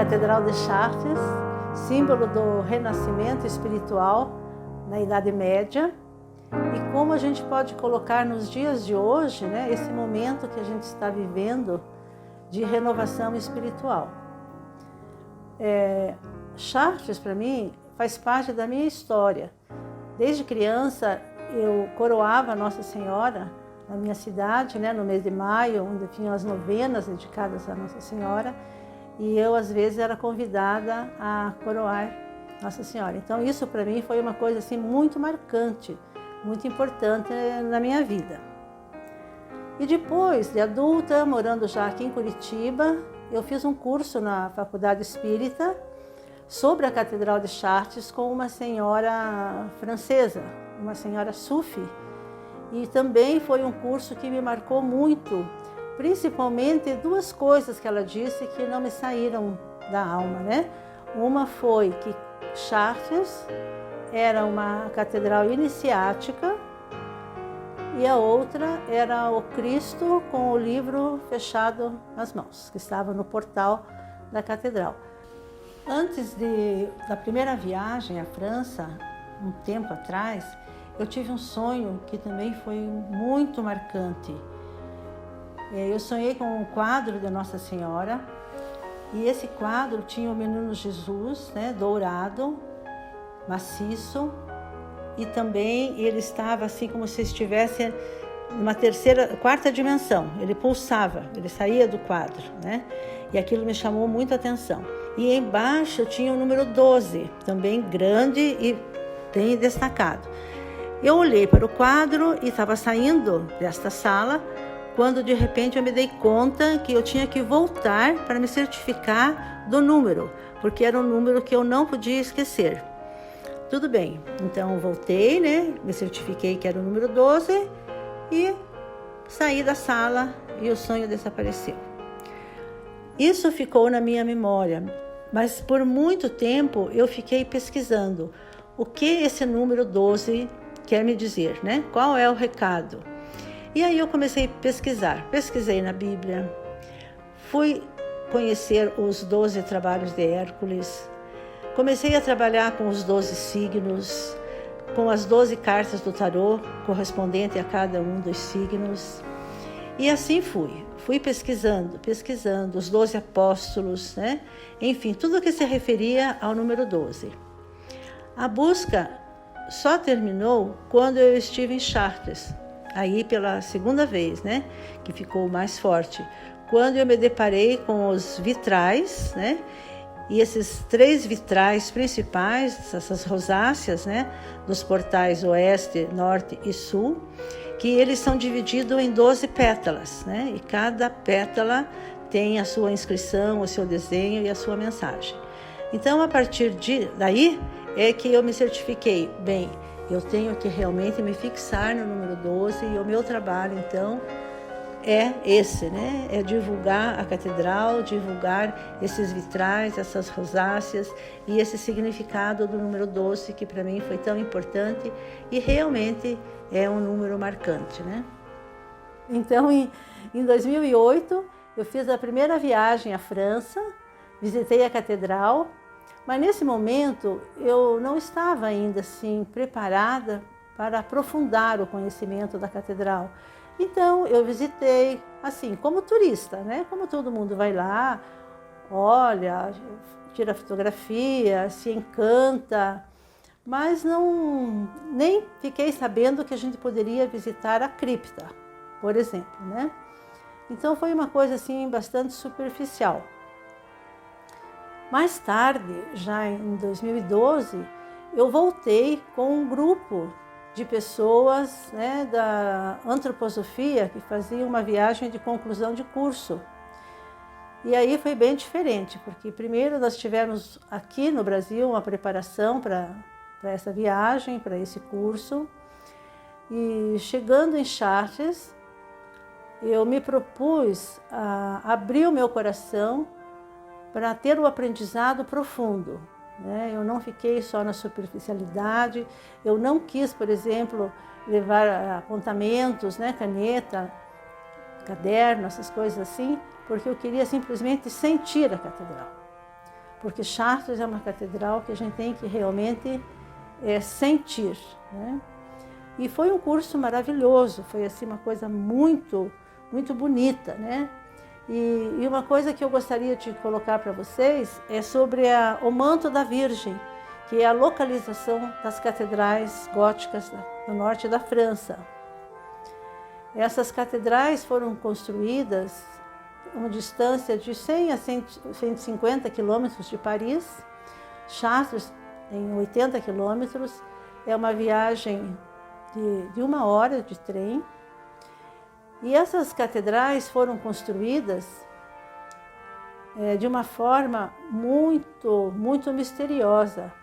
Catedral de Chartres, símbolo do renascimento espiritual na Idade Média, e como a gente pode colocar nos dias de hoje, né, esse momento que a gente está vivendo de renovação espiritual. Chartres, para mim, faz parte da minha história. Desde criança, eu coroava Nossa Senhora na minha cidade, né, no mês de maio, onde tinha as novenas dedicadas a Nossa Senhora, e eu, às vezes, era convidada a coroar Nossa Senhora. Então, isso, para mim, foi uma coisa assim, muito marcante, muito importante na minha vida. E depois, de adulta, morando já aqui em Curitiba, eu fiz um curso na Faculdade Espírita sobre a Catedral de Chartres com uma senhora francesa, uma senhora Sufi. E também foi um curso que me marcou muito, principalmente duas coisas que ela disse que não me saíram da alma, né? Uma foi que Chartres era uma catedral iniciática e a outra era o Cristo com o livro fechado nas mãos, que estava no portal da catedral. Antes da primeira viagem à França, um tempo atrás, eu tive um sonho que também foi muito marcante. Eu sonhei com um quadro de Nossa Senhora, e esse quadro tinha o menino Jesus, né, dourado, maciço, e também ele estava assim como se estivesse numa quarta dimensão. Ele pulsava, ele saía do quadro, né? E aquilo me chamou muita atenção. E embaixo tinha o número 12, também grande e bem destacado. Eu olhei para o quadro e estava saindo desta sala, quando de repente eu me dei conta que eu tinha que voltar para me certificar do número, porque era um número que eu não podia esquecer. Tudo bem, então voltei, né? Me certifiquei que era o número 12 e saí da sala e o sonho desapareceu. Isso ficou na minha memória, mas por muito tempo eu fiquei pesquisando o que esse número 12 quer me dizer, né? Qual é o recado? E aí eu comecei a pesquisar. Pesquisei na Bíblia, fui conhecer os 12 trabalhos de Hércules, comecei a trabalhar com os 12 signos, com as 12 cartas do tarô, correspondente a cada um dos signos. E assim fui pesquisando, os 12 apóstolos, né? Enfim, tudo que se referia ao número 12. A busca só terminou quando eu estive em Chartres, aí pela segunda vez, né? Que ficou mais forte. Quando eu me deparei com os vitrais, né? E esses 3 vitrais principais, essas rosáceas, né? Dos portais oeste, norte e sul, que eles são divididos em 12 pétalas, né? E cada pétala tem a sua inscrição, o seu desenho e a sua mensagem. Então, a partir daí é que eu me certifiquei, bem, eu tenho que realmente me fixar no número 12 e o meu trabalho, então, é esse, né? É divulgar a catedral, divulgar esses vitrais, essas rosáceas e esse significado do número 12 que para mim foi tão importante e realmente é um número marcante, né? Então, em 2008, eu fiz a primeira viagem à França, visitei a catedral, mas nesse momento eu não estava ainda assim preparada para aprofundar o conhecimento da catedral. Então eu visitei assim como turista, né? Como todo mundo vai lá, olha, tira fotografia, se encanta, mas nem fiquei sabendo que a gente poderia visitar a cripta, por exemplo, né? Então foi uma coisa assim bastante superficial. Mais tarde, já em 2012, eu voltei com um grupo de pessoas, né, da antroposofia que faziam uma viagem de conclusão de curso. E aí foi bem diferente, porque primeiro nós tivemos aqui no Brasil uma preparação para essa viagem, para esse curso. E chegando em Chartres, eu me propus a abrir o meu coração para ter o aprendizado profundo, né? Eu não fiquei só na superficialidade, eu não quis, por exemplo, levar apontamentos, né? Caneta, caderno, essas coisas assim, porque eu queria simplesmente sentir a catedral. porque Chartres é uma catedral que a gente tem que realmente sentir, né? E foi um curso maravilhoso, foi assim uma coisa muito, muito bonita, né? E uma coisa que eu gostaria de colocar para vocês é sobre o manto da Virgem, que é a localização das catedrais góticas do norte da França. Essas catedrais foram construídas a uma distância de 100 a 150 quilômetros de Paris. Chartres, em 80 quilômetros, é uma viagem de 1 hora de trem. E essas catedrais foram construídas de uma forma muito, muito misteriosa,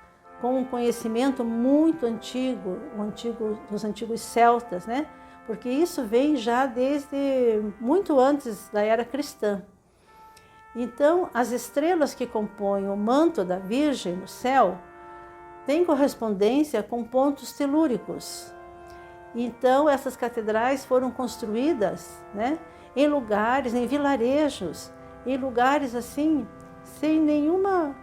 com um conhecimento muito antigo, dos antigos celtas, né? Porque isso vem já desde muito antes da era cristã. Então, as estrelas que compõem o manto da Virgem no céu têm correspondência com pontos telúricos. Então, essas catedrais foram construídas, né, em lugares, em vilarejos, em lugares assim, sem nenhuma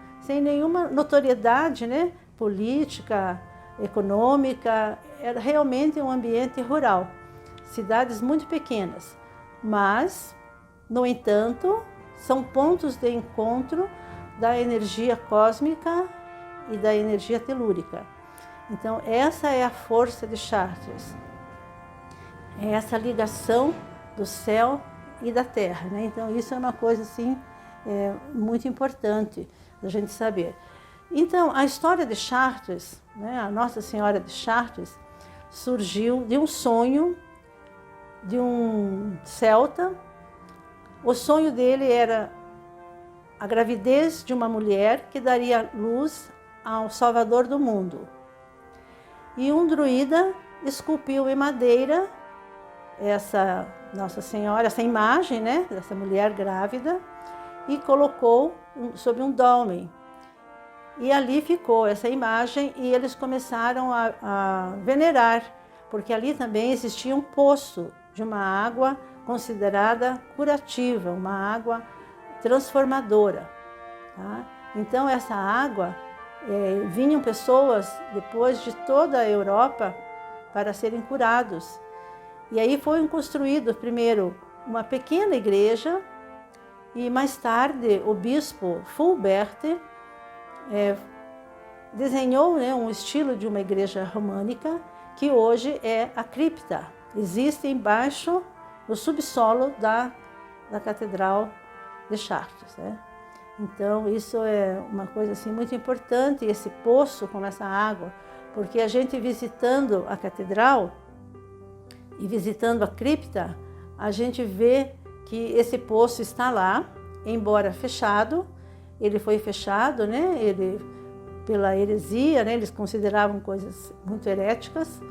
notoriedade, né, política, econômica. Era realmente um ambiente rural, cidades muito pequenas, mas, no entanto, são pontos de encontro da energia cósmica e da energia telúrica. Então, essa é a força de Chartres, é essa ligação do céu e da terra, né? Então, isso é uma coisa assim, muito importante da gente saber. Então, a história de Chartres, né, a Nossa Senhora de Chartres, surgiu de um sonho de um celta. O sonho dele era a gravidez de uma mulher que daria luz ao Salvador do mundo. E um druida esculpiu em madeira essa Nossa Senhora, essa imagem, né, dessa mulher grávida, e colocou sobre um dolmen. E ali ficou essa imagem e eles começaram a venerar, porque ali também existia um poço de uma água considerada curativa, uma água transformadora, tá? Então essa água, vinham pessoas depois de toda a Europa para serem curados. E aí foi construído primeiro uma pequena igreja e mais tarde o bispo Fulbert desenhou, né, um estilo de uma igreja românica que hoje é a cripta. Existe embaixo, no subsolo da Catedral de Chartres, né? Então, isso é uma coisa assim muito importante, esse poço com essa água, porque a gente visitando a catedral e visitando a cripta, a gente vê que esse poço está lá, embora fechado. Ele foi fechado, né? Pela heresia, né? Eles consideravam coisas muito heréticas.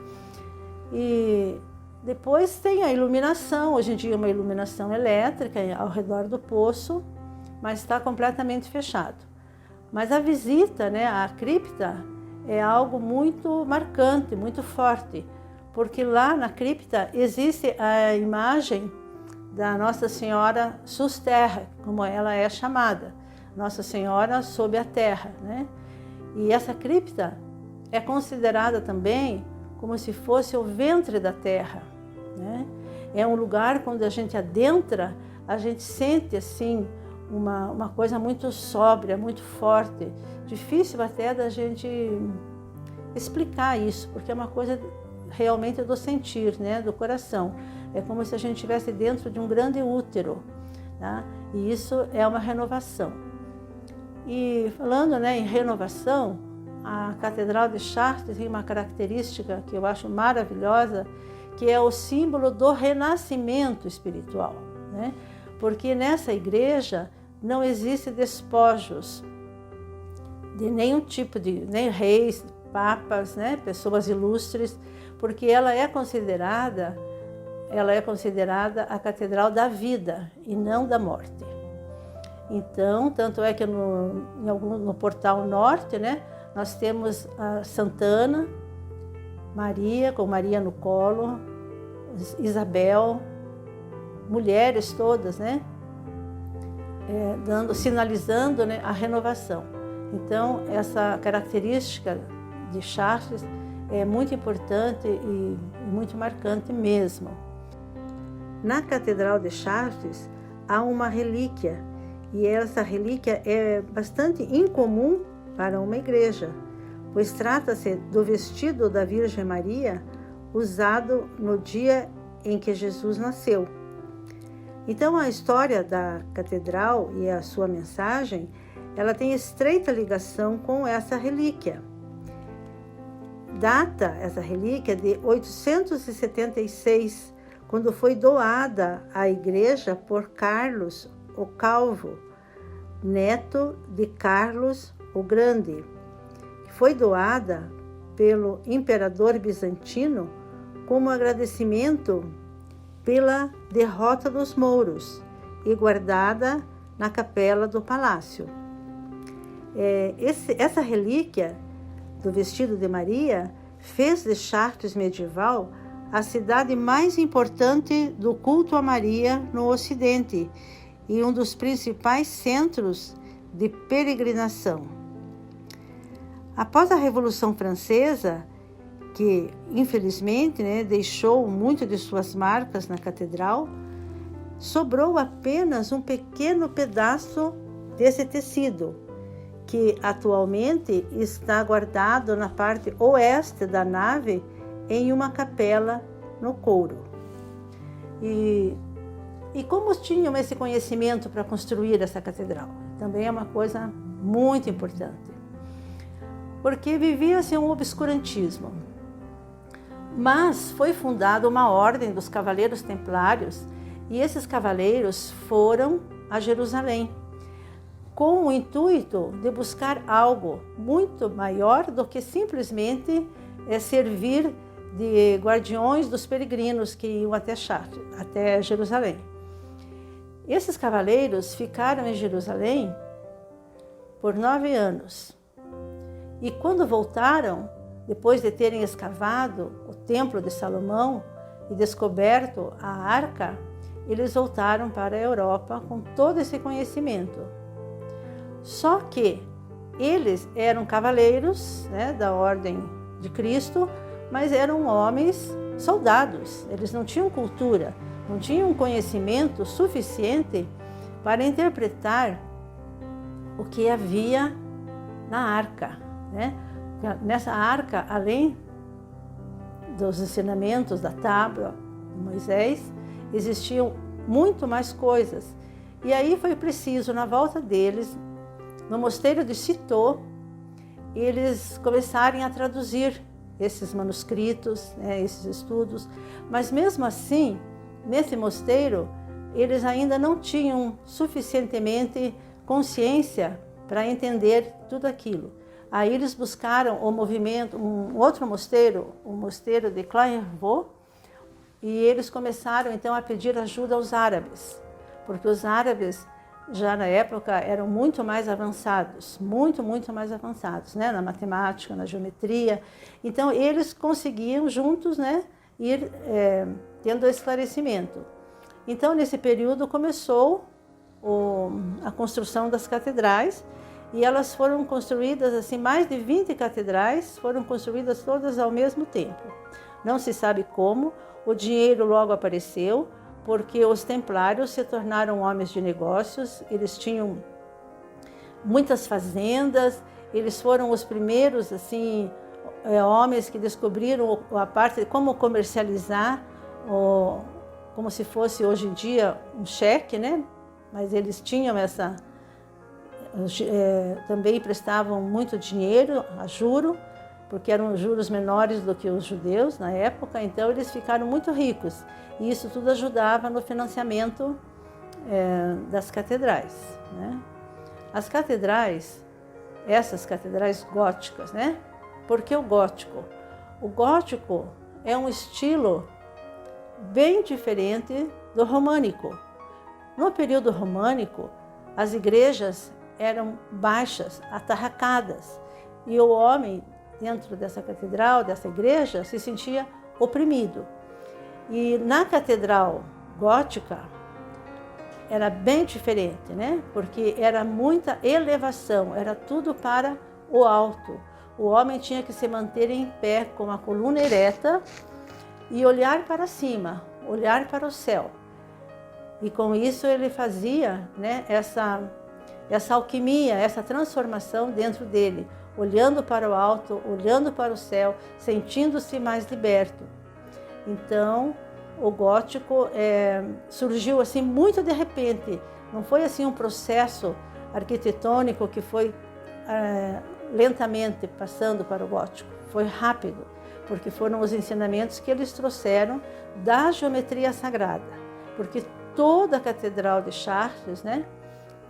E depois tem a iluminação, hoje em dia uma iluminação elétrica ao redor do poço, mas está completamente fechado. Mas a visita, né, à cripta é algo muito marcante, muito forte, porque lá na cripta existe a imagem da Nossa Senhora sus terra, como ela é chamada, Nossa Senhora sob a terra, né? E essa cripta é considerada também como se fosse o ventre da terra, né? É um lugar quando a gente adentra, a gente sente assim uma coisa muito sóbria, muito forte, difícil até da gente explicar isso, porque é uma coisa realmente do sentir, né, do coração. É como se a gente estivesse dentro de um grande útero, tá? E isso é uma renovação. E falando, né, em renovação, a Catedral de Chartres tem uma característica que eu acho maravilhosa, que é o símbolo do renascimento espiritual, né? Porque nessa igreja não existe despojos de nenhum tipo de, nem reis, papas, né, pessoas ilustres, porque ela é considerada a catedral da vida e não da morte. Então, tanto é que no portal norte, né, nós temos a Santana, Maria, com Maria no colo, Isabel, mulheres todas, né, sinalizando, né, a renovação. Então, essa característica de Chartres é muito importante e muito marcante mesmo. Na Catedral de Chartres há uma relíquia, e essa relíquia é bastante incomum para uma igreja, pois trata-se do vestido da Virgem Maria usado no dia em que Jesus nasceu. Então, a história da catedral e a sua mensagem, ela tem estreita ligação com essa relíquia. Data essa relíquia de 876, quando foi doada à igreja por Carlos o Calvo, neto de Carlos o Grande, que foi doada pelo imperador bizantino como agradecimento pela derrota dos mouros e guardada na capela do palácio. Essa relíquia do vestido de Maria fez de Chartres medieval a cidade mais importante do culto a Maria no Ocidente e um dos principais centros de peregrinação. Após a Revolução Francesa, que infelizmente deixou muito de suas marcas na catedral, sobrou apenas um pequeno pedaço desse tecido, que atualmente está guardado na parte oeste da nave em uma capela no Couro. E como tinham esse conhecimento para construir essa catedral? Também é uma coisa muito importante, porque vivia-se um obscurantismo. Mas foi fundada uma ordem dos Cavaleiros Templários e esses cavaleiros foram a Jerusalém com o intuito de buscar algo muito maior do que simplesmente servir de guardiões dos peregrinos que iam até Jerusalém. Esses cavaleiros ficaram em Jerusalém por 9 anos. E quando voltaram, depois de terem escavado o Templo de Salomão e descoberto a Arca, eles voltaram para a Europa com todo esse conhecimento. Só que eles eram cavaleiros da Ordem de Cristo, mas eram homens soldados. Eles não tinham cultura, não tinham conhecimento suficiente para interpretar o que havia na Arca. Nessa Arca, além dos ensinamentos da tábua de Moisés, existiam muito mais coisas. E aí foi preciso, na volta deles, no mosteiro de Cîteaux, eles começarem a traduzir esses manuscritos, esses estudos. Mas mesmo assim, nesse mosteiro, eles ainda não tinham suficientemente consciência para entender tudo aquilo. Aí eles buscaram o movimento, um outro mosteiro, o mosteiro de Clairvaux, e eles começaram então a pedir ajuda aos árabes, porque os árabes já na época eram muito mais avançados, muito mais avançados, na matemática, na geometria. Então eles conseguiam juntos, ir tendo esclarecimento. Então nesse período começou a construção das catedrais, e elas foram construídas, assim, mais de 20 catedrais foram construídas todas ao mesmo tempo. Não se sabe como, o dinheiro logo apareceu, porque os templários se tornaram homens de negócios, eles tinham muitas fazendas, eles foram os primeiros, assim, homens que descobriram a parte de como comercializar, como se fosse hoje em dia um cheque, Mas eles tinham também prestavam muito dinheiro a juro, porque eram juros menores do que os judeus na época, então eles ficaram muito ricos. E isso tudo ajudava no financiamento das catedrais. As catedrais, essas catedrais góticas, Por que o gótico? O gótico é um estilo bem diferente do românico. No período românico, as igrejas eram baixas, atarracadas, e o homem dentro dessa catedral, dessa igreja, se sentia oprimido. E na catedral gótica, era bem diferente, né? Porque era muita elevação, era tudo para o alto. O homem tinha que se manter em pé com a coluna ereta e olhar para cima, olhar para o céu. E com isso ele fazia, né, essa alquimia, essa transformação dentro dele, olhando para o alto, olhando para o céu, sentindo-se mais liberto. Então, o gótico surgiu assim muito de repente. Não foi assim um processo arquitetônico que foi lentamente passando para o gótico. Foi rápido, porque foram os ensinamentos que eles trouxeram da geometria sagrada. Porque toda a Catedral de Chartres, né,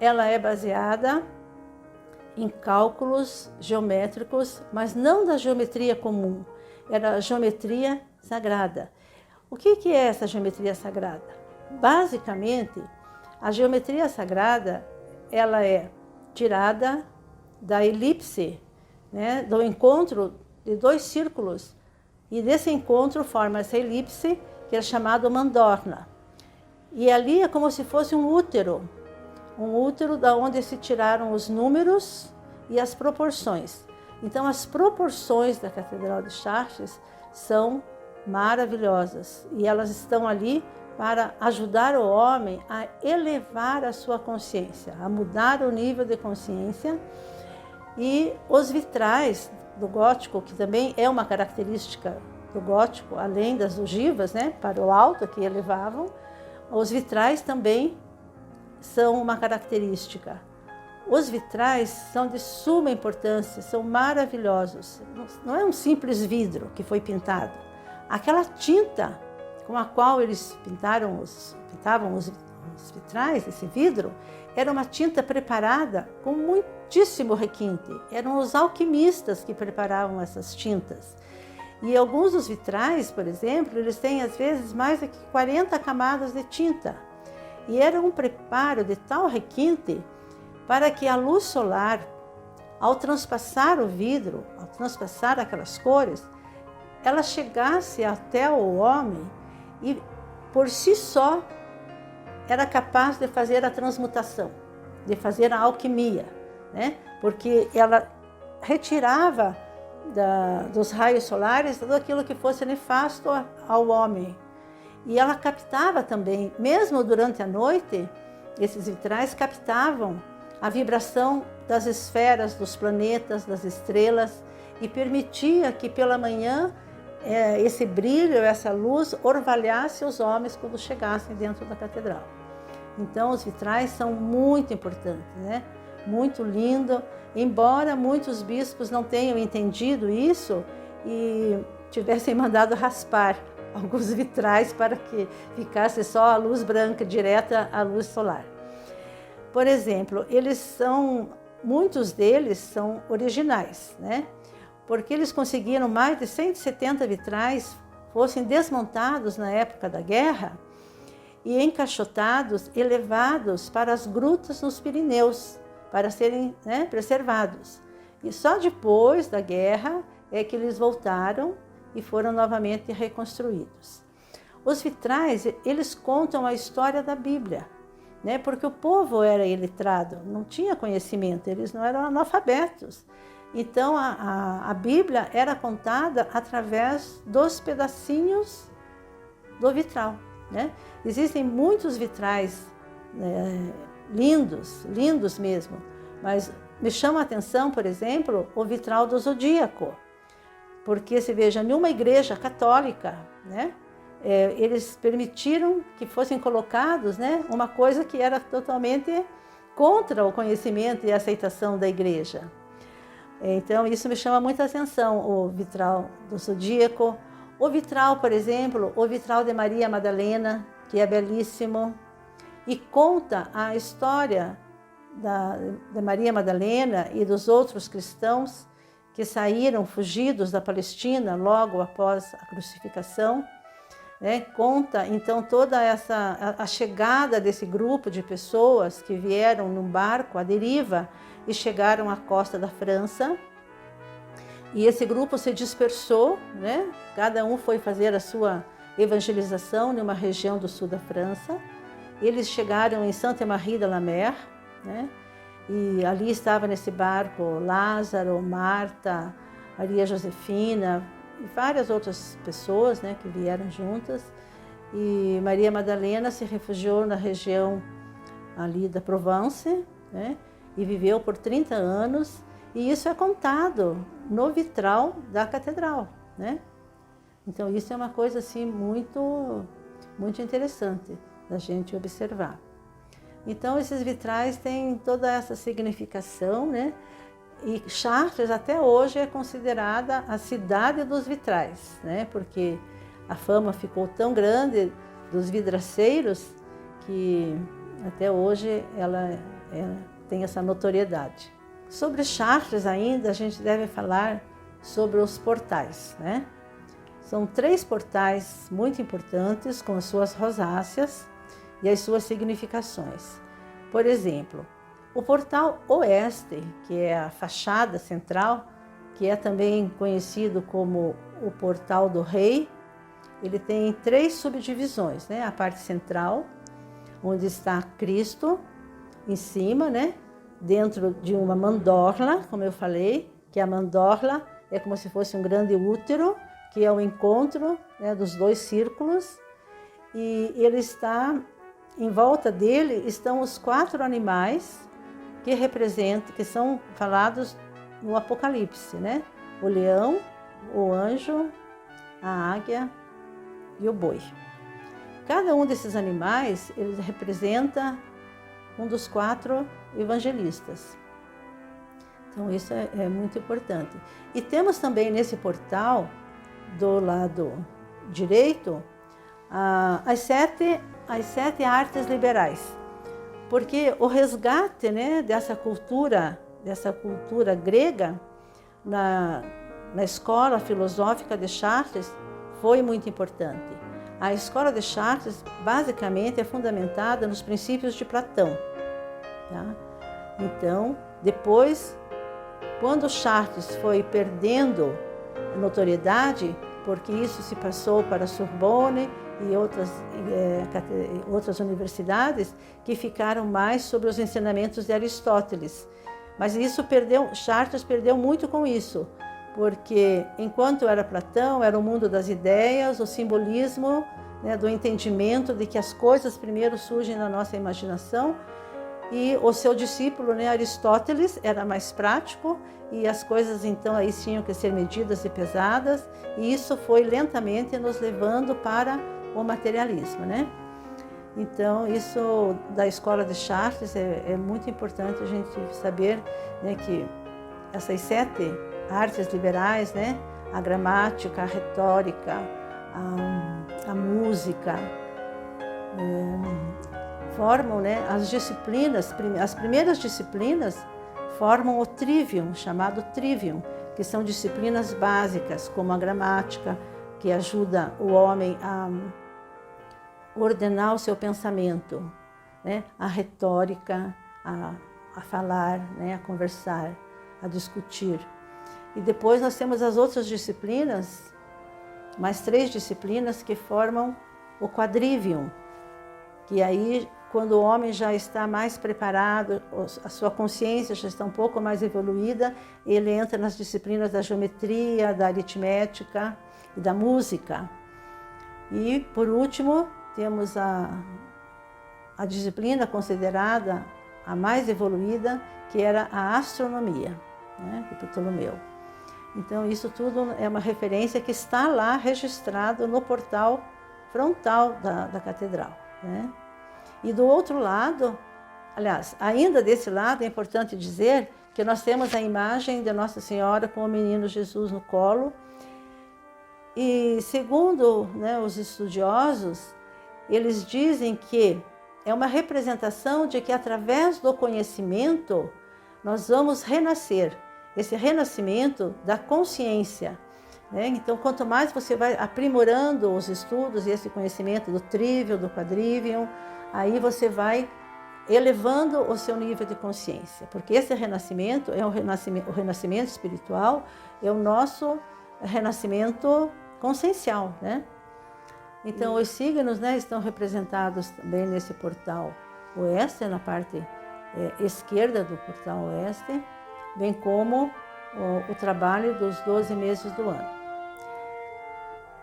ela é baseada em cálculos geométricos, mas não da geometria comum, era a geometria sagrada. O que é essa geometria sagrada? Basicamente, a geometria sagrada ela é tirada da elipse, né, do encontro de dois círculos, e desse encontro forma essa elipse que é chamado mandorna. E ali é como se fosse um útero da onde se tiraram os números e as proporções. Então, as proporções da Catedral de Chartres são maravilhosas e elas estão ali para ajudar o homem a elevar a sua consciência, a mudar o nível de consciência. E os vitrais do gótico, que também é uma característica do gótico, além das ogivas, né, para o alto que elevavam, os vitrais também são uma característica. Os vitrais são de suma importância, são maravilhosos. Não é um simples vidro que foi pintado. Aquela tinta com a qual eles pintavam os vitrais, esse vidro, era uma tinta preparada com muitíssimo requinte. Eram os alquimistas que preparavam essas tintas. E alguns dos vitrais, por exemplo, eles têm às vezes mais de 40 camadas de tinta. E era um preparo de tal requinte para que a luz solar, ao transpassar o vidro, ao transpassar aquelas cores, ela chegasse até o homem e, por si só, era capaz de fazer a transmutação, de fazer a alquimia, né? Porque ela retirava dos raios solares tudo aquilo que fosse nefasto ao homem. E ela captava também, mesmo durante a noite, esses vitrais captavam a vibração das esferas, dos planetas, das estrelas, e permitia que pela manhã esse brilho, essa luz orvalhasse os homens quando chegassem dentro da catedral. Então os vitrais são muito importantes, né? Muito lindo, embora muitos bispos não tenham entendido isso e tivessem mandado raspar alguns vitrais para que ficasse só a luz branca direta à luz solar. Por exemplo, muitos deles são originais, né? Porque eles conseguiram mais de 170 vitrais fossem desmontados na época da guerra e encaixotados e levados para as grutas nos Pirineus, para serem, né, preservados. E só depois da guerra é que eles voltaram e foram novamente reconstruídos. Os vitrais, eles contam a história da Bíblia, né? Porque o povo era iletrado, não tinha conhecimento, eles não eram analfabetos. Então a Bíblia era contada através dos pedacinhos do vitral, né? Existem muitos vitrais lindos mesmo, mas me chama a atenção, por exemplo, o vitral do Zodíaco, porque se veja, numa igreja católica, né, eles permitiram que fossem colocados, né, uma coisa que era totalmente contra o conhecimento e a aceitação da igreja. Então isso me chama muita atenção, o vitral do Zodíaco, o vitral, por exemplo, o vitral de Maria Madalena, que é belíssimo, e conta a história de Maria Madalena e dos outros cristãos que saíram fugidos da Palestina logo após a crucificação, né? Conta então toda a chegada desse grupo de pessoas que vieram num barco à deriva e chegaram à costa da França. E esse grupo se dispersou, né? Cada um foi fazer a sua evangelização numa região do sul da França. Eles chegaram em Sainte-Marie-de-la-Mer, né? E ali estava nesse barco Lázaro, Marta, Maria Josefina e várias outras pessoas, né, que vieram juntas. E Maria Madalena se refugiou na região ali da Provence, né, e viveu por 30 anos. E isso é contado no vitral da catedral, né? Então isso é uma coisa assim muito interessante da gente observar. Então esses vitrais têm toda essa significação, né? E Chartres até hoje é considerada a cidade dos vitrais, né? Porque a fama ficou tão grande dos vidraceiros que até hoje ela tem essa notoriedade. Sobre Chartres ainda a gente deve falar sobre os portais, né? São 3 portais muito importantes com as suas rosáceas e as suas significações. Por exemplo, o portal oeste, que é a fachada central, que é também conhecido como o portal do rei, ele tem 3 subdivisões, né? A parte central, onde está Cristo, em cima, né? Dentro de uma mandorla, como eu falei, que a mandorla é como se fosse um grande útero, que é o encontro, né, dos 2 círculos, e ele está, em volta dele estão os 4 animais que representam, que são falados no Apocalipse, né? O leão, o anjo, a águia e o boi. Cada um desses animais, ele representa um dos 4 evangelistas. Então isso é muito importante. E temos também nesse portal, do lado direito, as sete artes liberais, porque o resgate, né, dessa cultura grega na escola filosófica de Chartres foi muito importante. A escola de Chartres basicamente é fundamentada nos princípios de Platão, tá? Então, depois, quando Chartres foi perdendo notoriedade, porque isso se passou para a Sorbonne e outras universidades que ficaram mais sobre os ensinamentos de Aristóteles. Mas Chartres perdeu muito com isso, porque enquanto era Platão, era o mundo das ideias, o simbolismo, né, do entendimento de que as coisas primeiro surgem na nossa imaginação, e o seu discípulo, né, Aristóteles, era mais prático, e as coisas então aí tinham que ser medidas e pesadas, e isso foi lentamente nos levando para o materialismo, né? Então isso da escola de Chartres é muito importante a gente saber, né, que essas 7 artes liberais, né, a gramática, a retórica, a música, formam, né, as disciplinas, as primeiras disciplinas formam o trivium, chamado trivium, que são disciplinas básicas, como a gramática, que ajuda o homem a ordenar o seu pensamento, né, a retórica, a falar, né, a conversar, a discutir. E depois nós temos as outras disciplinas, mais 3 disciplinas que formam o quadrivium, que aí, quando o homem já está mais preparado, a sua consciência já está um pouco mais evoluída, ele entra nas disciplinas da geometria, da aritmética e da música. E, por último, temos a disciplina considerada a mais evoluída, que era a astronomia, né, de Ptolomeu. Então, isso tudo é uma referência que está lá registrado no portal frontal da catedral, né? E do outro lado, aliás, ainda desse lado, é importante dizer que nós temos a imagem de Nossa Senhora com o menino Jesus no colo. E segundo, né, os estudiosos, eles dizem que é uma representação de que através do conhecimento nós vamos renascer, esse renascimento da consciência, né? Então, quanto mais você vai aprimorando os estudos e esse conhecimento do trivium, do quadrivium, aí você vai elevando o seu nível de consciência, porque esse renascimento é o renascimento espiritual, é o nosso renascimento consciencial, né? Então, os signos, né, estão representados também nesse portal oeste, na parte esquerda do portal oeste, bem como o trabalho dos 12 meses do ano.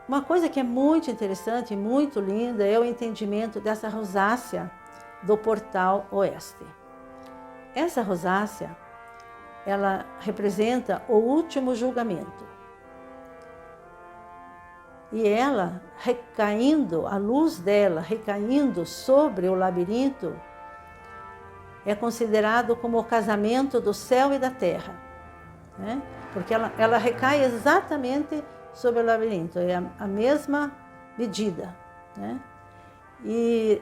Uma coisa que é muito interessante e muito linda é o entendimento dessa rosácea do portal oeste. Essa rosácea, ela representa o último julgamento. E ela recaindo, a luz dela recaindo sobre o labirinto, é considerado como o casamento do céu e da terra, né? Porque ela recai exatamente sobre o labirinto, é a mesma medida, né? E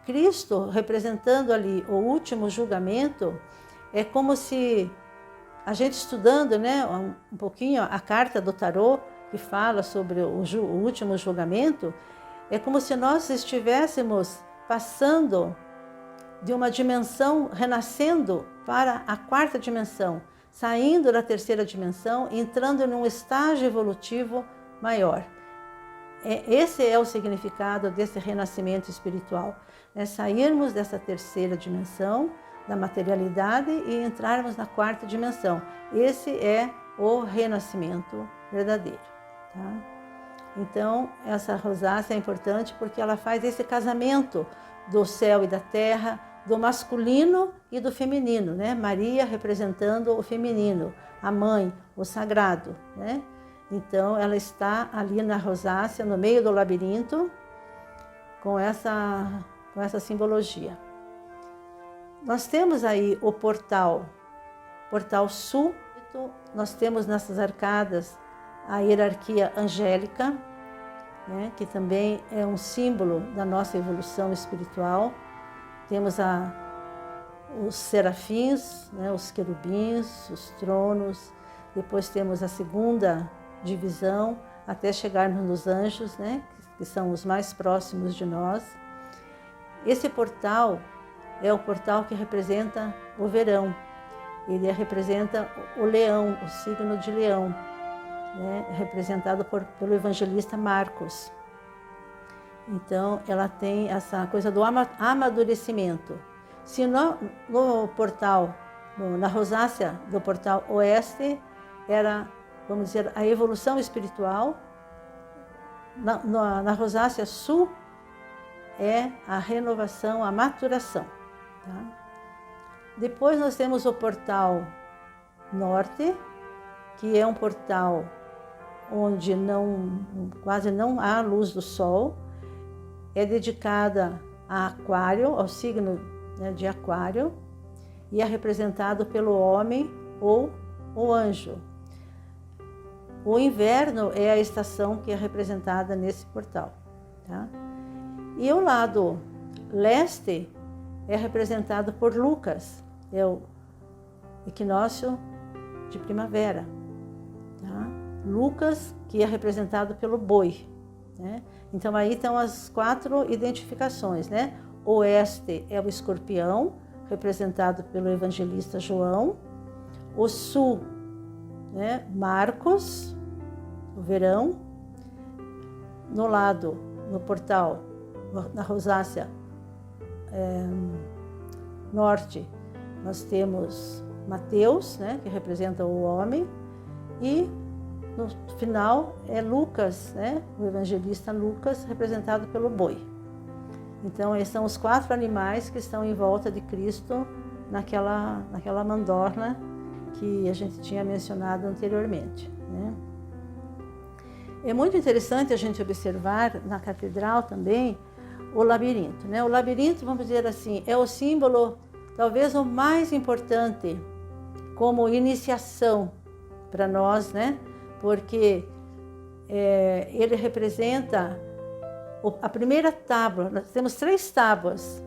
Cristo representando ali o último julgamento, é como se a gente estudando, né, um pouquinho a carta do tarô, que fala sobre o último julgamento, é como se nós estivéssemos passando de uma dimensão, renascendo para a quarta dimensão, saindo da terceira dimensão, entrando num estágio evolutivo maior. Esse é o significado desse renascimento espiritual, né? Sairmos dessa terceira dimensão, da materialidade, e entrarmos na quarta dimensão. Esse é o renascimento verdadeiro. Tá? Então, essa rosácea é importante porque ela faz esse casamento do céu e da terra, do masculino e do feminino, né? Maria representando o feminino, a mãe, o sagrado, né? Então, ela está ali na rosácea, no meio do labirinto, com essa simbologia. Nós temos aí o portal sul, nós temos nessas arcadas a hierarquia angélica, né, que também é um símbolo da nossa evolução espiritual. Temos os serafins, né, os querubins, os tronos, depois temos a segunda divisão, até chegarmos nos anjos, né, que são os mais próximos de nós. Esse portal é o portal que representa o verão, ele representa o leão, o signo de leão, né, representado pelo evangelista Marcos. Então, ela tem essa coisa do amadurecimento. Se no portal, na rosácea do portal oeste, vamos dizer, a evolução espiritual, na rosácea sul é a renovação, a maturação. Tá? Depois nós temos o portal norte, que é um portal onde quase não há luz do sol, é dedicada a Aquário, ao signo, né, de Aquário, e é representado pelo homem ou o anjo. O inverno é a estação que é representada nesse portal. Tá? E o lado leste é representado por Lucas, é o equinócio de primavera. Tá? Lucas, que é representado pelo boi, né? Então aí estão as 4 identificações, né? Oeste é o escorpião, representado pelo evangelista João. O sul, né? Marcos, o verão. No portal, na rosácea norte, nós temos Mateus, né? Que representa o homem. E no final é Lucas, né? O evangelista Lucas, representado pelo boi. Então, esses são os 4 animais que estão em volta de Cristo naquela mandorla que a gente tinha mencionado anteriormente, né? É muito interessante a gente observar na catedral também o labirinto, né? O labirinto, vamos dizer assim, é o símbolo, talvez o mais importante como iniciação para nós, né? Porque ele representa a primeira tábua. Nós temos 3 tábuas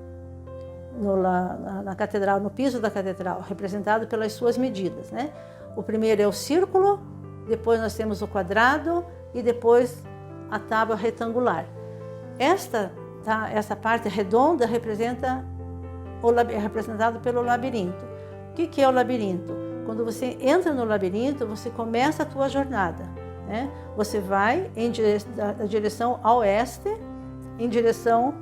na catedral, no piso da catedral, representado pelas suas medidas, né? O primeiro é o círculo, depois nós temos o quadrado e depois a tábua retangular. Essa parte redonda é representado pelo labirinto. O que é o labirinto? Quando você entra no labirinto, você começa a tua jornada, né? Você vai da direção a oeste, em direção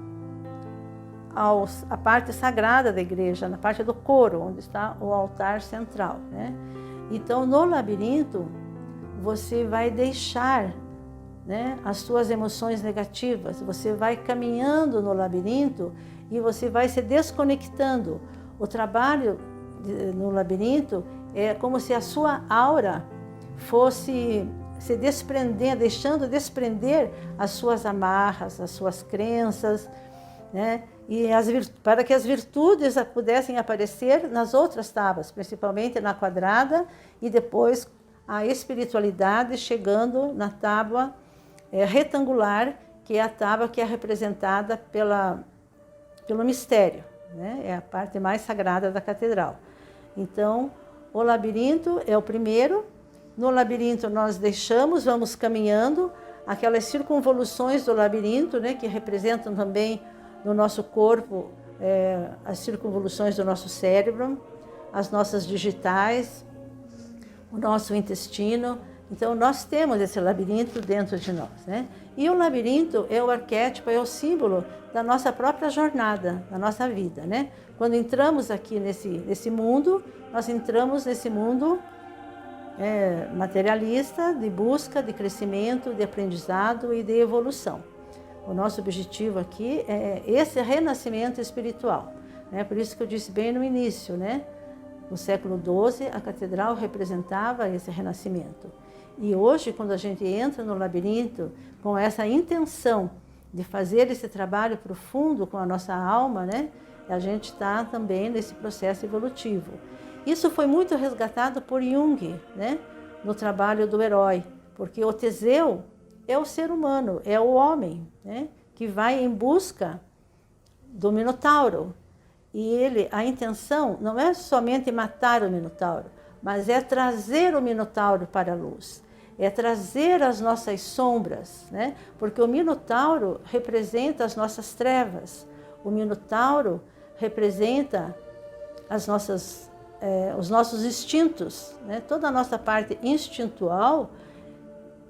à parte sagrada da igreja, na parte do coro, onde está o altar central, né? Então, no labirinto, você vai deixar, né, as suas emoções negativas, você vai caminhando no labirinto e você vai se desconectando. O trabalho no labirinto é como se a sua aura fosse se desprender, deixando desprender as suas amarras, as suas crenças, né? E para que as virtudes pudessem aparecer nas outras tábuas, principalmente na quadrada, e depois a espiritualidade chegando na tábua retangular, que é a tábua que é representada pelo mistério, né? É a parte mais sagrada da catedral. Então, o labirinto é o primeiro. No labirinto nós vamos caminhando, aquelas circunvoluções do labirinto, né, que representam também no nosso corpo as circunvoluções do nosso cérebro, as nossas digitais, o nosso intestino. Então, nós temos esse labirinto dentro de nós, né? E o labirinto é o arquétipo, é o símbolo da nossa própria jornada, da nossa vida, né? Quando entramos aqui nesse mundo, nós entramos nesse mundo materialista, de busca, de crescimento, de aprendizado e de evolução. O nosso objetivo aqui é esse renascimento espiritual, né? Por isso que eu disse bem no início, né? No século XII, a catedral representava esse renascimento. E hoje, quando a gente entra no labirinto com essa intenção de fazer esse trabalho profundo com a nossa alma, né, a gente está também nesse processo evolutivo. Isso foi muito resgatado por Jung, né, no trabalho do herói, porque o Teseu é o ser humano, é o homem, né, que vai em busca do Minotauro. E a intenção não é somente matar o Minotauro, mas é trazer o Minotauro para a luz. É trazer as nossas sombras, né? Porque o Minotauro representa as nossas trevas. O Minotauro representa os nossos instintos, né? Toda a nossa parte instintual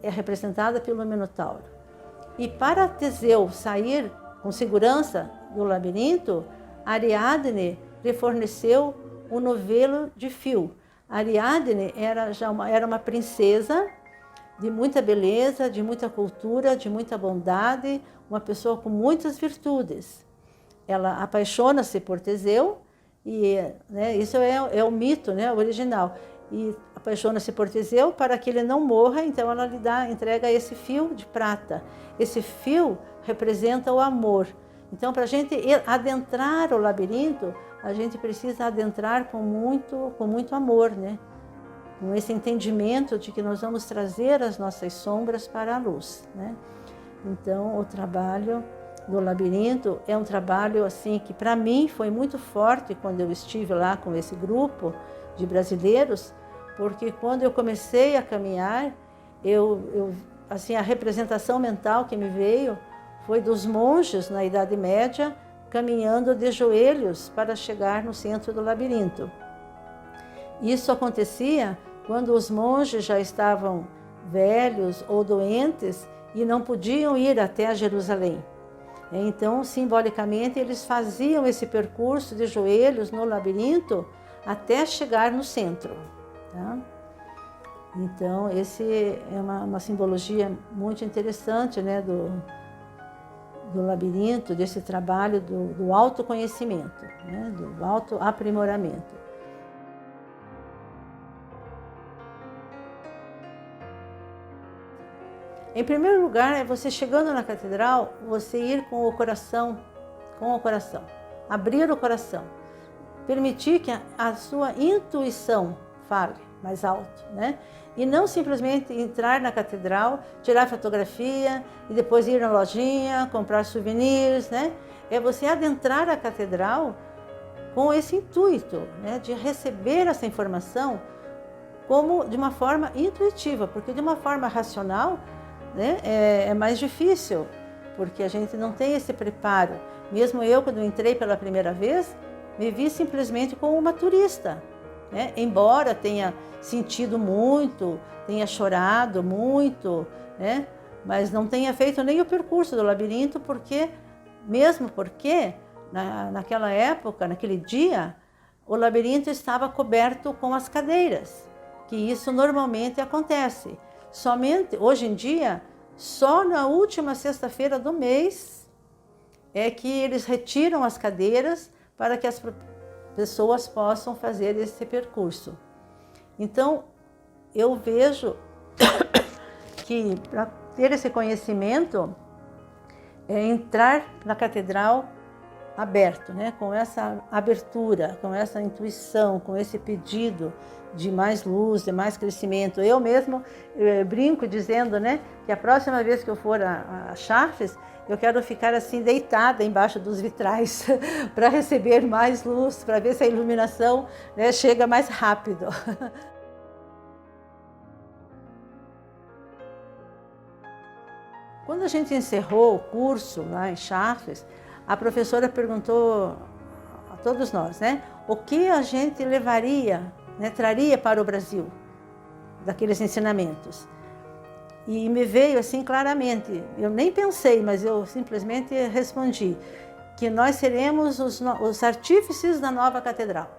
é representada pelo Minotauro. E para Teseu sair com segurança do labirinto, Ariadne lhe forneceu um novelo de fio. Ariadne era uma princesa de muita beleza, de muita cultura, de muita bondade, uma pessoa com muitas virtudes. Ela apaixona-se por Teseu, e né, isso é o mito, né, original. E apaixona-se por Teseu para que ele não morra, então ela entrega esse fio de prata. Esse fio representa o amor. Então, para a gente adentrar o labirinto, a gente precisa adentrar com muito amor, né? Com esse entendimento de que nós vamos trazer as nossas sombras para a luz, né? Então, o trabalho do labirinto é um trabalho assim que para mim foi muito forte quando eu estive lá com esse grupo de brasileiros, porque quando eu comecei a caminhar, assim, a representação mental que me veio foi dos monges na Idade Média caminhando de joelhos para chegar no centro do labirinto. Isso acontecia quando os monges já estavam velhos ou doentes e não podiam ir até Jerusalém. Então, simbolicamente, eles faziam esse percurso de joelhos no labirinto até chegar no centro. Tá? Então, esse é uma simbologia muito interessante, né, do labirinto, desse trabalho do autoconhecimento, né, do autoaprimoramento. Em primeiro lugar, é você chegando na catedral, você ir com o coração, abrir o coração, permitir que a sua intuição fale mais alto, né? E não simplesmente entrar na catedral, tirar fotografia e depois ir na lojinha, comprar souvenirs, né? É você adentrar a catedral com esse intuito, né, de receber essa informação como de uma forma intuitiva, porque de uma forma racional, né, é mais difícil, porque a gente não tem esse preparo. Mesmo eu, quando entrei pela primeira vez, me vi simplesmente como uma turista. né? Embora tenha sentido muito, tenha chorado muito, né? Mas não tenha feito nem o percurso do labirinto, mesmo porque naquela época, naquele dia, o labirinto estava coberto com as cadeiras, que isso normalmente acontece. Somente, hoje em dia, só na última sexta-feira do mês é que eles retiram as cadeiras para que as pessoas possam fazer esse percurso. Então, eu vejo que para ter esse conhecimento é entrar na catedral aberto, né? Com essa abertura, com essa intuição, com esse pedido de mais luz, de mais crescimento. Eu mesmo brinco dizendo, né, que a próxima vez que eu for a Chartres, eu quero ficar assim deitada embaixo dos vitrais para receber mais luz, para ver se a iluminação, né, chega mais rápido. Quando a gente encerrou o curso lá em Chartres, a professora perguntou a todos nós, né, o que a gente levaria, né, traria para o Brasil daqueles ensinamentos. E me veio assim claramente, eu nem pensei, mas eu simplesmente respondi que nós seremos os artífices da nova catedral,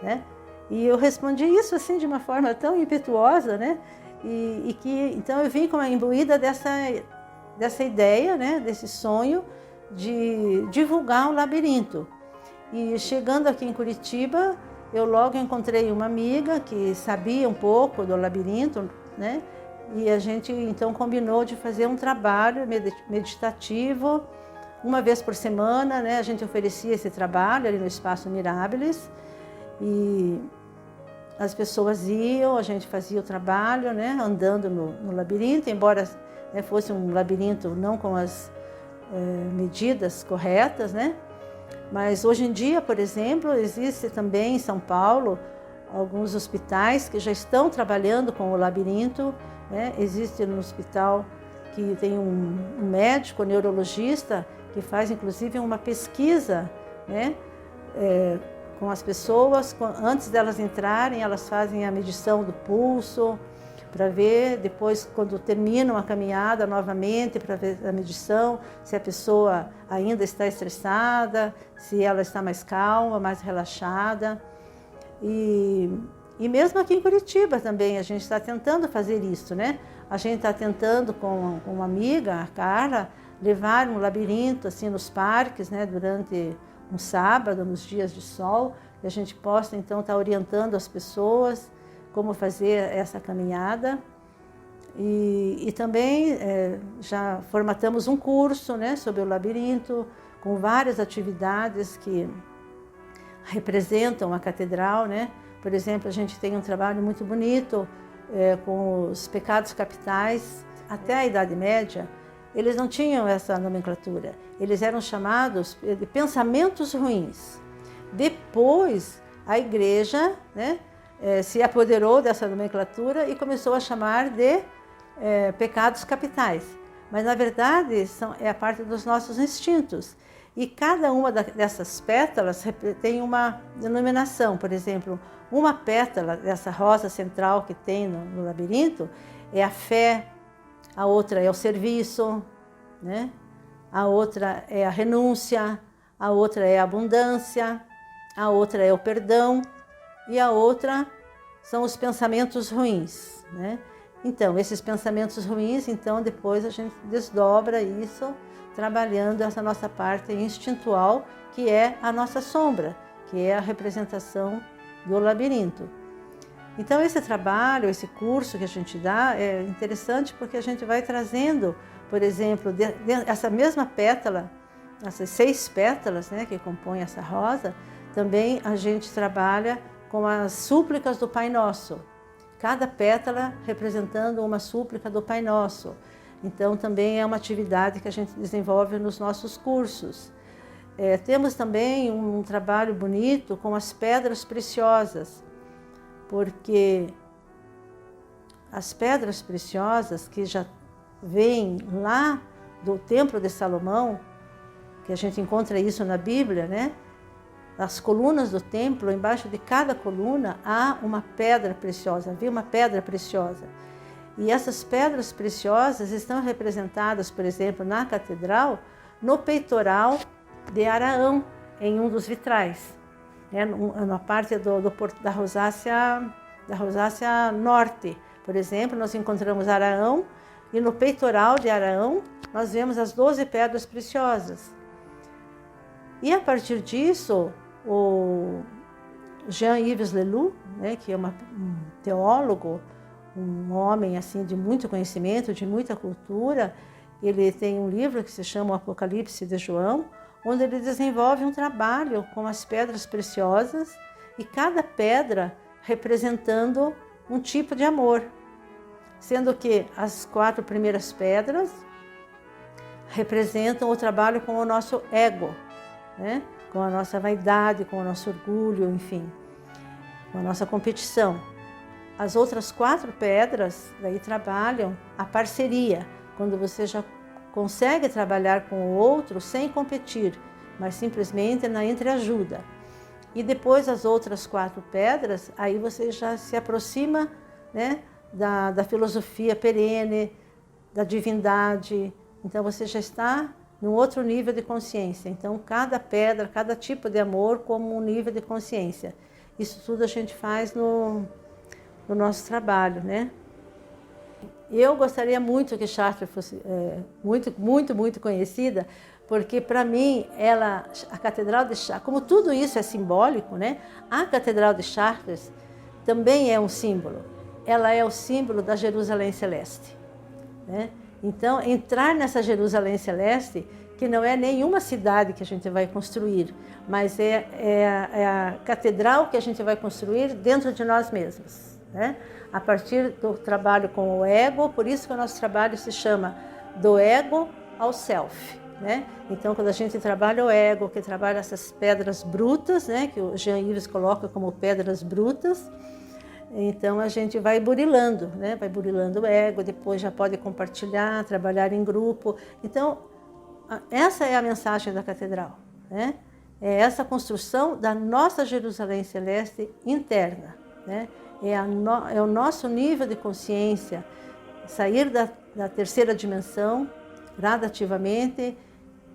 né? E eu respondi isso assim de uma forma tão impetuosa, né? E que então eu vim com a imbuída dessa ideia, né? Desse sonho de divulgar o labirinto. E chegando aqui em Curitiba, eu logo encontrei uma amiga que sabia um pouco do labirinto, né? E a gente então combinou de fazer um trabalho meditativo uma vez por semana, né? A gente oferecia esse trabalho ali no Espaço Mirabilis e as pessoas iam, a gente fazia o trabalho, né? Andando no labirinto, embora, né, fosse um labirinto não com as medidas corretas, né? Mas hoje em dia, por exemplo, existe também em São Paulo alguns hospitais que já estão trabalhando com o labirinto, né? Existe no hospital que tem um médico neurologista que faz inclusive uma pesquisa, né? Com as pessoas, antes delas entrarem, elas fazem a medição do pulso, para ver depois, quando terminam a caminhada novamente, para ver a medição, se a pessoa ainda está estressada, se ela está mais calma, mais relaxada. E mesmo aqui em Curitiba também, a gente está tentando fazer isso, né? A gente está tentando com uma amiga, a Carla, levar um labirinto assim nos parques, né? Durante um sábado, nos dias de sol, que a gente possa então estar orientando as pessoas como fazer essa caminhada. E também já formatamos um curso, né, sobre o labirinto, com várias atividades que representam a catedral, né? Por exemplo, a gente tem um trabalho muito bonito com os pecados capitais. Até a Idade Média, eles não tinham essa nomenclatura. Eles eram chamados de pensamentos ruins. Depois, a Igreja, né, se apoderou dessa nomenclatura e começou a chamar de pecados capitais. Mas, na verdade, é a parte dos nossos instintos. E cada uma dessas pétalas tem uma denominação. Por exemplo, uma pétala dessa rosa central que tem no labirinto é a fé, a outra é o serviço, né? A outra é a renúncia, a outra é a abundância, a outra é o perdão e a outra são os pensamentos ruins, né? Então, esses pensamentos ruins, então depois a gente desdobra isso trabalhando essa nossa parte instintual, que é a nossa sombra, que é a representação do labirinto. Então, esse trabalho, esse curso que a gente dá é interessante porque a gente vai trazendo, por exemplo, essa mesma pétala, essas 6 pétalas, né, que compõem essa rosa, também a gente trabalha com as súplicas do Pai Nosso. Cada pétala representando uma súplica do Pai Nosso. Então, também é uma atividade que a gente desenvolve nos nossos cursos. Temos também um trabalho bonito com as pedras preciosas, porque as pedras preciosas que já vêm lá do Templo de Salomão, que a gente encontra isso na Bíblia, né? as colunas do templo, embaixo de cada coluna há uma pedra preciosa, havia uma pedra preciosa. E essas pedras preciosas estão representadas, por exemplo, na catedral, no peitoral de Araão, em um dos vitrais, né? Na parte da rosácea norte, por exemplo, nós encontramos Araão, e no peitoral de Araão nós vemos as 12 pedras preciosas. E a partir disso, o Jean-Yves Leloup, né, que é um teólogo, um homem assim de muito conhecimento, de muita cultura, ele tem um livro que se chama O Apocalipse de João, onde ele desenvolve um trabalho com as pedras preciosas e cada pedra representando um tipo de amor, sendo que as 4 primeiras pedras representam o trabalho com o nosso ego, né? Com a nossa vaidade, com o nosso orgulho, enfim, com a nossa competição. As outras 4 pedras daí trabalham a parceria, quando você já consegue trabalhar com o outro sem competir, mas simplesmente na entreajuda. E depois as outras 4 pedras, aí você já se aproxima, né, da filosofia perene, da divindade. Então você já está num outro nível de consciência. Então cada pedra, cada tipo de amor como um nível de consciência. Isso tudo a gente faz no nosso trabalho, né? Eu gostaria muito que Chartres fosse muito conhecida, porque para mim a Catedral de Chartres, como tudo isso é simbólico, né? A Catedral de Chartres também é um símbolo. Ela é o símbolo da Jerusalém Celeste, né? Então, entrar nessa Jerusalém Celeste, que não é nenhuma cidade que a gente vai construir, mas é a catedral que a gente vai construir dentro de nós mesmos, né? A partir do trabalho com o ego, por isso que o nosso trabalho se chama Do Ego ao Self, né? Então, quando a gente trabalha o ego, que trabalha essas pedras brutas, né, que o Jean-Yves coloca como pedras brutas, então a gente vai burilando, né? Vai burilando o ego, depois já pode compartilhar, trabalhar em grupo. Então, essa é a mensagem da catedral, né? É essa construção da nossa Jerusalém Celeste interna, né? É o nosso nível de consciência, sair da terceira dimensão gradativamente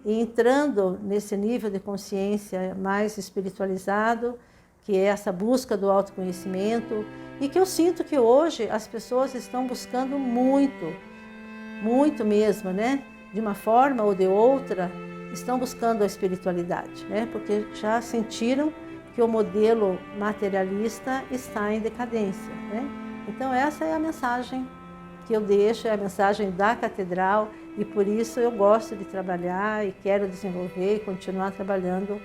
e entrando nesse nível de consciência mais espiritualizado, que é essa busca do autoconhecimento, e que eu sinto que hoje as pessoas estão buscando muito mesmo, né? De uma forma ou de outra, estão buscando a espiritualidade, né? Porque já sentiram que o modelo materialista está em decadência, né? Então essa é a mensagem que eu deixo, é a mensagem da catedral, e por isso eu gosto de trabalhar e quero desenvolver e continuar trabalhando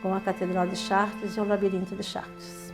com a Catedral de Chartres e o Labirinto de Chartres.